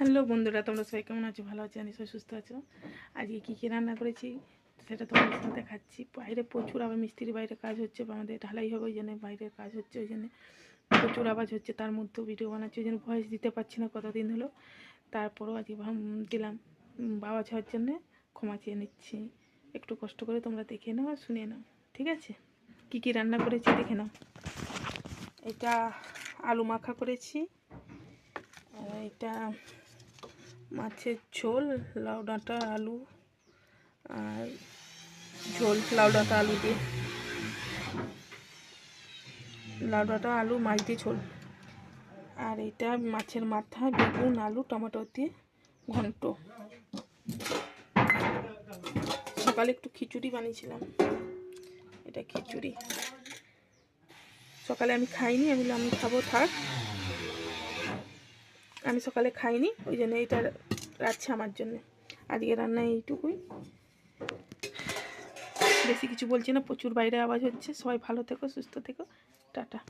Hello বন্ধুরা, তোমরা সবাই কেমন আছো? ভালো আছো, জানি সবাই সুস্থ আছো। আজকে কী কী রান্না করেছি সেটা তোমাদের সাথে দেখাচ্ছি। বাইরে প্রচুর আবার মিস্ত্রির বাইরে কাজ হচ্ছে, আমাদের ঢালাই হবে, ওই জন্য বাইরের কাজ হচ্ছে, ওই জন্য প্রচুর আওয়াজ হচ্ছে। তার মধ্যেও ভিডিও বানাচ্ছি, ওই জন্য ভয়েস দিতে পারছি না কতদিন হলো। তারপরেও আজকে দিলাম, আওয়াজ হওয়ার জন্যে ক্ষমা চেয়ে নিচ্ছি। একটু কষ্ট করে তোমরা দেখে নাও আর শুনে নাও, ঠিক আছে? কী কী রান্না করেছি দেখে নাও। এটা আলু মাখা করেছি, এটা মাছের ঝোল, লাউ ডাঁটা আলু আর ঝোল, লাউ ডাঁটা আলু দিয়ে, লাউ ডাঁটা আলু মাছ দিয়ে ঝোল। আর এটা মাছের মাথা, বেগুন আলু টমেটো দিয়ে ঘন্ট। সকালে একটু খিচুড়ি বানিয়েছিলাম, এটা খিচুড়ি। সকালে আমি খাইনি, আমি বললাম আমি খাবো, থাক। আমি সকালে খাইনি, ওই জন্য এটা রাখছে আমার জন্য। আজকে রান্না এইটুকুই, বেশি কিছু বলছি না, প্রচুর বাইরে আওয়াজ হচ্ছে। সবাই ভালো থেকো, সুস্থ থেকো, টাটা।